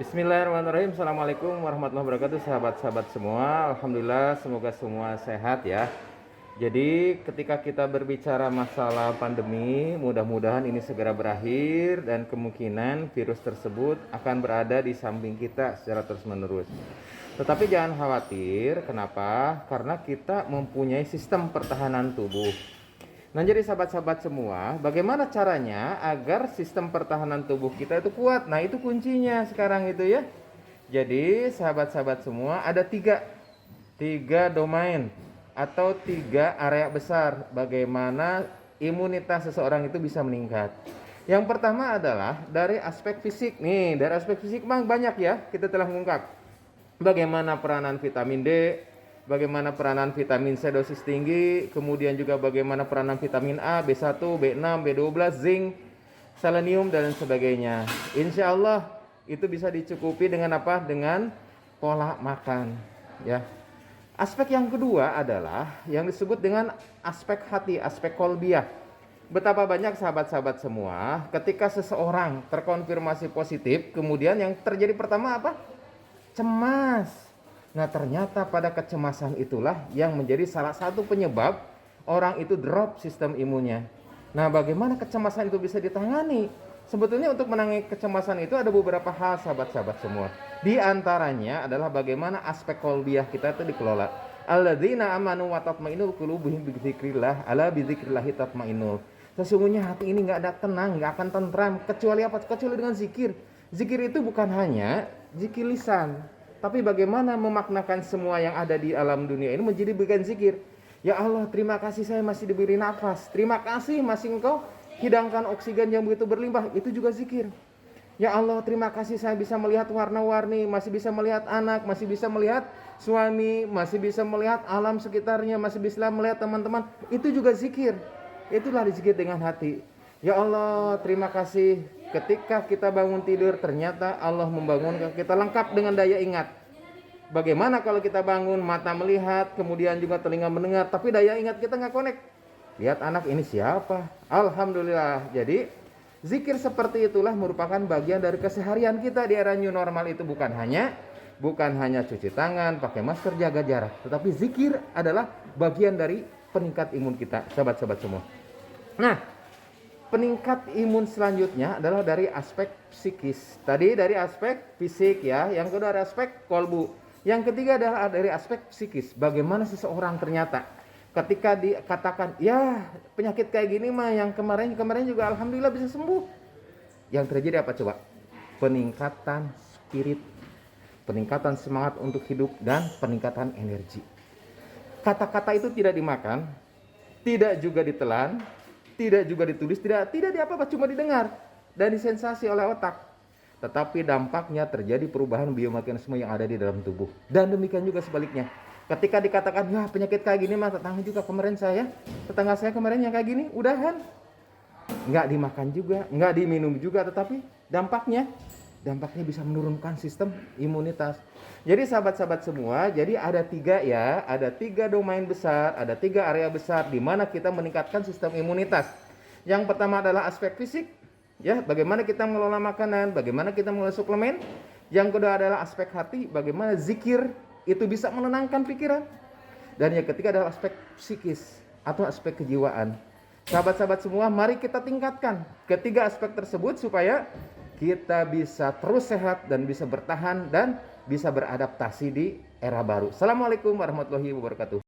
Bismillahirrahmanirrahim. Assalamualaikum warahmatullahi wabarakatuh, sahabat-sahabat semua. Alhamdulillah, semoga semua sehat ya. Jadi ketika kita berbicara masalah pandemi, mudah-mudahan ini segera berakhir dan kemungkinan virus tersebut akan berada di samping kita secara terus-menerus. Tetapi jangan khawatir, kenapa? Karena kita mempunyai sistem pertahanan tubuh. Nah, jadi sahabat-sahabat semua, bagaimana caranya agar sistem pertahanan tubuh kita itu kuat? Nah, itu kuncinya sekarang itu ya. Jadi sahabat-sahabat semua, ada tiga domain atau tiga area besar bagaimana imunitas seseorang itu bisa meningkat. Yang pertama adalah dari aspek fisik. Nih, dari aspek fisik banyak ya, kita telah mengungkap bagaimana peranan vitamin D, bagaimana peranan vitamin C dosis tinggi, kemudian juga bagaimana peranan vitamin A, B1, B6, B12, zinc, selenium dan sebagainya. Insya Allah itu bisa dicukupi dengan apa? Dengan pola makan ya. Aspek yang kedua adalah yang disebut dengan aspek hati, aspek kolbiah. Betapa banyak sahabat-sahabat semua ketika seseorang terkonfirmasi positif, kemudian yang terjadi pertama apa? Cemas. Nah, ternyata pada kecemasan itulah yang menjadi salah satu penyebab orang itu drop sistem imunnya. Nah, bagaimana kecemasan itu bisa ditangani? Sebetulnya untuk menangani kecemasan itu ada beberapa hal sahabat-sahabat semua. Di antaranya adalah bagaimana aspek kolbiah kita itu dikelola. Alladzina amanu wa tatma'innul qulubuhum bidzikrillah, ala bidzikrillahi tatma'innul. Sesungguhnya hati ini nggak ada tenang, nggak akan tentram kecuali apa? Kecuali dengan zikir. Zikir itu bukan hanya zikir lisan, tapi bagaimana memaknakan semua yang ada di alam dunia ini menjadi bagian zikir. Ya Allah, terima kasih saya masih diberi nafas. Terima kasih masih Engkau hidangkan oksigen yang begitu berlimpah. Itu juga zikir. Ya Allah, terima kasih saya bisa melihat warna-warni, masih bisa melihat anak, masih bisa melihat suami, masih bisa melihat alam sekitarnya, masih bisa melihat teman-teman. Itu juga zikir. Itulah zikir dengan hati. Ya Allah, terima kasih ketika kita bangun tidur ternyata Allah membangunkan kita lengkap dengan daya ingat. Bagaimana kalau kita bangun mata melihat, kemudian juga telinga mendengar, tapi daya ingat kita nggak connect. Lihat anak ini siapa? Alhamdulillah. Jadi zikir seperti itulah merupakan bagian dari keseharian kita di era new normal itu, bukan hanya cuci tangan, pakai masker, jaga jarak, tetapi zikir adalah bagian dari peningkat imun kita, sahabat-sahabat semua. Nah, peningkat imun selanjutnya adalah dari aspek psikis. Tadi dari aspek fisik ya, yang kedua dari aspek kolbu. Yang ketiga adalah dari aspek psikis. Bagaimana seseorang ternyata ketika dikatakan, ya penyakit kayak gini mah yang kemarin juga alhamdulillah bisa sembuh. Yang terjadi apa coba? Peningkatan spirit, peningkatan semangat untuk hidup, dan peningkatan energi. Kata-kata itu tidak dimakan, tidak juga ditelan, tidak juga ditulis, tidak apa-apa, cuma didengar dan disensasi oleh otak. Tetapi dampaknya terjadi perubahan biomekanisme yang ada di dalam tubuh. Dan demikian juga sebaliknya. Ketika dikatakan, wah penyakit kayak gini mah tetangga saya kemarin yang kayak gini, udahan. Nggak dimakan juga, nggak diminum juga, tetapi dampaknya bisa menurunkan sistem imunitas. Jadi sahabat-sahabat semua, jadi ada tiga domain besar, ada tiga area besar di mana kita meningkatkan sistem imunitas. Yang pertama adalah aspek fisik, ya, bagaimana kita mengelola makanan, bagaimana kita mengelola suplemen. Yang kedua adalah aspek hati, bagaimana zikir itu bisa menenangkan pikiran. Dan yang ketiga adalah aspek psikis atau aspek kejiwaan. Sahabat-sahabat semua, mari kita tingkatkan ketiga aspek tersebut supaya kita bisa terus sehat dan bisa bertahan dan bisa beradaptasi di era baru. Assalamualaikum warahmatullahi wabarakatuh.